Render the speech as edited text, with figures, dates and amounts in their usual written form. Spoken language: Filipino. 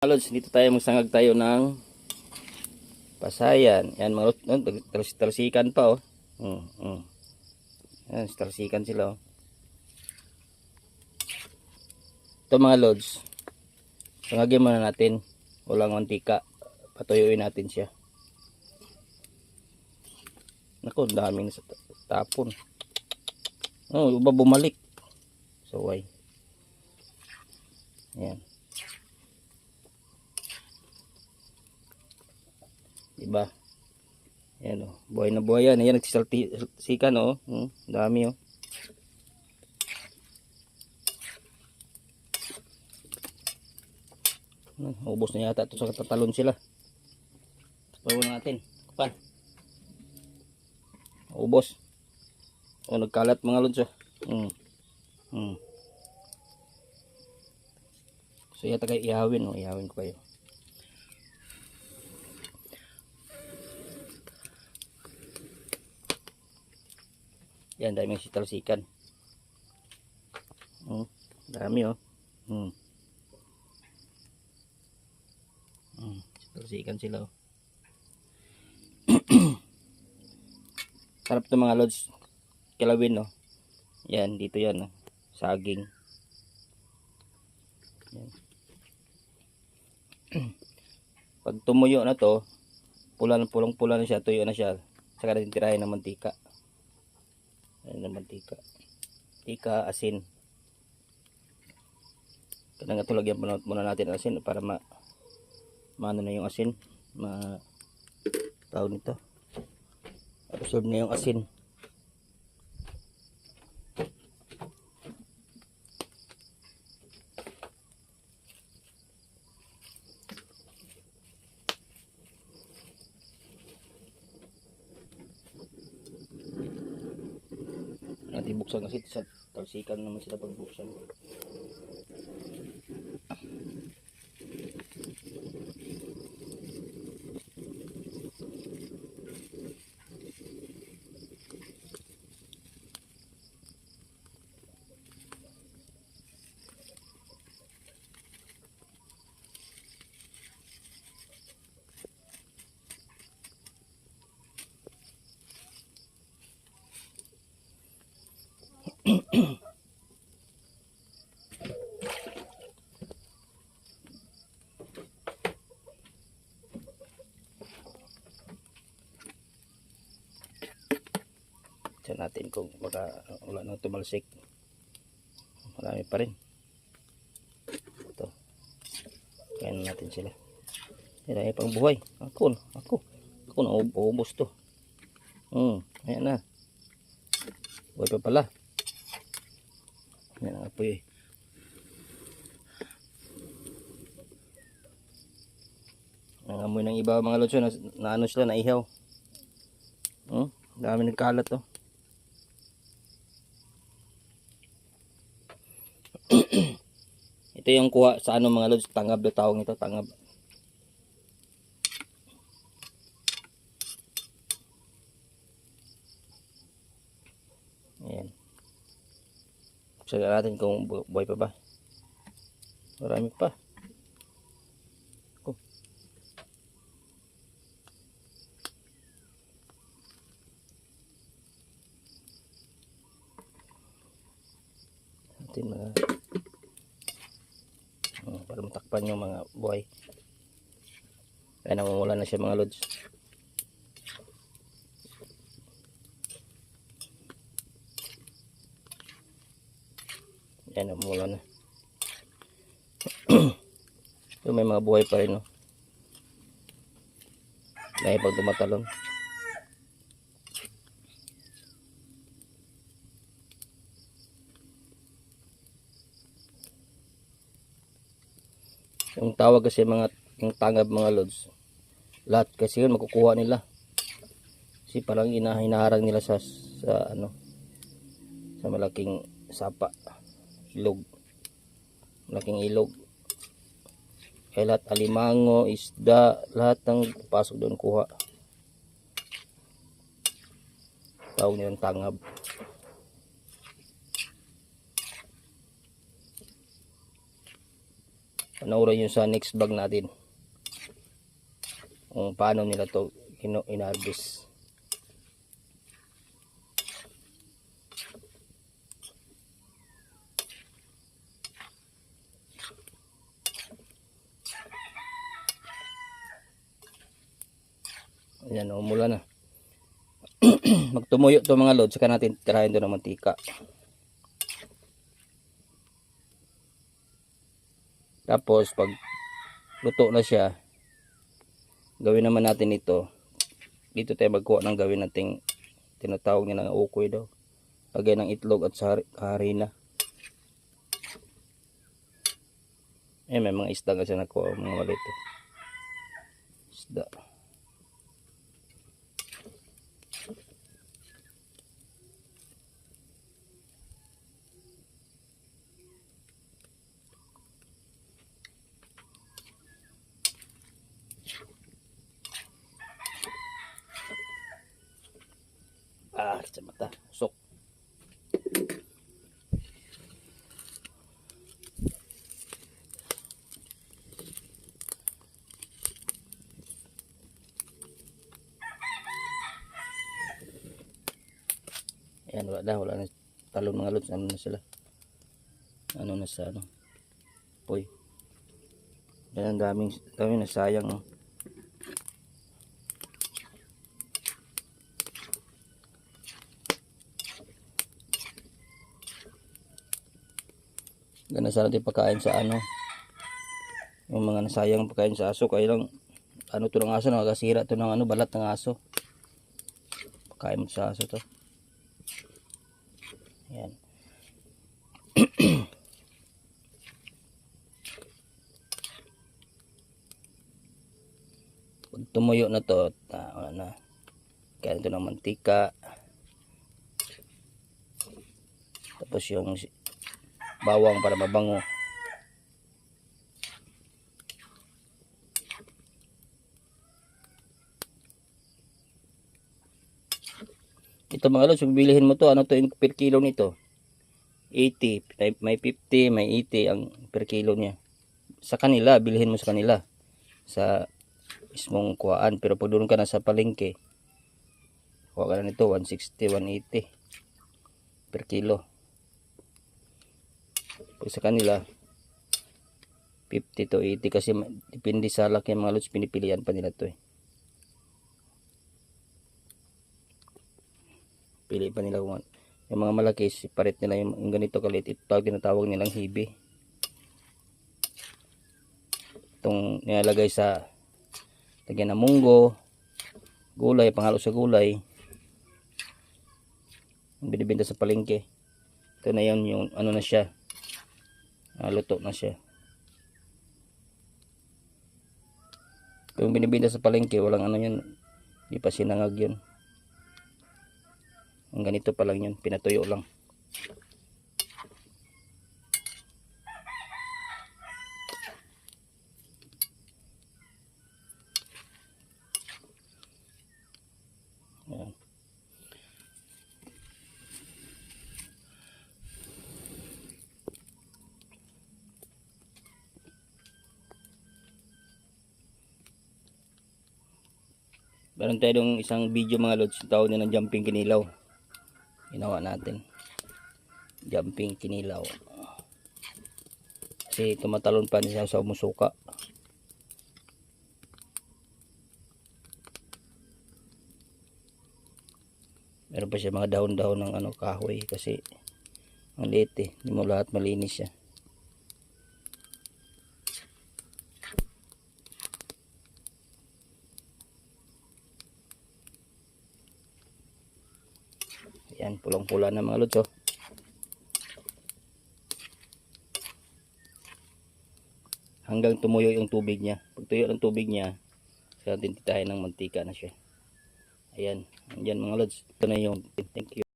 Lods, dito tayo magsangag tayo ng pasayan. Yan mga lods, talsikan pa oh. Yan, talsikan sila oh. Ito mga lods, sangagin muna natin. Walang mantika. Patuyuin natin siya. Naku, daming sa tapon. Oh, iba bumalik. So why? Yan. Diba? Ayan o. Buhay na buhay yan. Ayan, nagsisalsikan o. Dami o. Ubos na yata ito sa katatalon sila. Tapawan natin. Pan. Ubos. O, nagkalat mga lods o. So yata kayo ihawin o. Ihawin ko kayo. Yan, dami yung talsikan. Dami oh. Talsikan sila oh. Sarap to mga lods. Kilawin oh. Yan, dito yan oh. Saging. Yan. Pag tumuyo na to, pulang-pula na siya, tuyo na siya. Saka natin tirahin ng mantika. Ayan ang mantika. Mantika, asin. Kaya nga tulagyan muna natin asin para maano na yung asin. Tawag nito. Absorb na yung asin. Natin buksan kasi sa talsikan naman sila pagbuksan. Tignan natin kung baka wala nang tumalsik. Marami pa rin. Ito. Kain natin sila. Marami pang buhay. Ako na ubos to. Ayan na. Buhay pa pala. Ayan ang apoy. Ang amoy ng iba mga lods na ano sila, naihaw. Dami nagkalat to. Ito yung kuha sa ano mga lods, tangab na tawag nito, tangab. Ayan. Buksan natin kung buhay pa ba. Marami pa. Natin mga para matakpan yung mga buhay. Kaya namumula na siya mga lods. Yan, namumula na. So, may mga buhay pa rin no. Dahil pag tumatalon. Yung tawag kasi yung tangab mga lods, lahat kasi yun makukuha nila. Kasi parang hinaharang nila sa ano, sa malaking sapa, ilog. Malaking ilog. Kaya lahat alimango, isda, lahat ng pasok doon kuha. Tawag nilang tangab. panoorin nyo sa next vlog natin kung paano nila to inarbis. Ayan, umula na. Magtumuyo to mga lods, saka natin tirahin to ng mantika. Tapos pag luto na siya, gawin naman natin ito. Dito tayo magkuha ng gawin nating tinatawag nila ng ukoy daw. Lagay ng itlog at harina. Eh, may mga isda kasi nakuha, mga malito. Isda. Sa mata. Sok. Ayan, wala na talon mga lods. Ano na sila? Ano na sa ano? Uy. Yan, ang daming na sayang. Oh. Gana sana natin pagkain sa ano, yung mga nasayang pagkain sa aso. Kaya lang ano to ng aso, nakakasira to ng ano, balat ng aso. Pagkain mo sa aso to. Yan. Pag tumuyo na to, wala na. Kaya ito ng mantika. Tapos yung bawang para mabango. Ito mga lods, bibilihin mo to, ano to yung per kilo nito? 80, may 50, may 80 ang per kilo niya. Sa kanila, bilhin mo sa kanila. Sa mismong kuhaan. Pero pag doon ka na sa palengke, kuha ka na nito, 160, 180 per kilo. Pag sa kanila, 50 to 80 kasi depende sa laki ng mga lods, pinipilian pa nila to eh. Pili pa nila kung yung mga malaki, separate nila yung ganito kalit. Ito tinatawag nilang hibi. Itong nilalagay sa lagyan ng munggo, gulay, panghalo sa gulay, yung binibenta sa palengke. Ito na yun, yung ano na siya, luto na siya. Yung binibenta sa palengke, walang ano yun, hindi pa sinangag yun. Ang ganito pa lang yun, pinatuyo lang. Ayan. Meron tayo ng isang video mga lods, tawag na ng jumping kinilaw. Ginawa natin. Jumping kinilaw. Kasi tumatalon pa niya sa umusuka. Meron pa siya mga dahon-dahon ng ano, kahoy kasi ang liit eh. Hindi mo lahat malinis siya. Yan, pulang-pula na mga lods oh. Hanggang tumuyo yung tubig niya. Pag tuyo ng tubig niya, saka din titahin ng mantika na siya. Ayan, yan mga lods. Ito na yung thank you.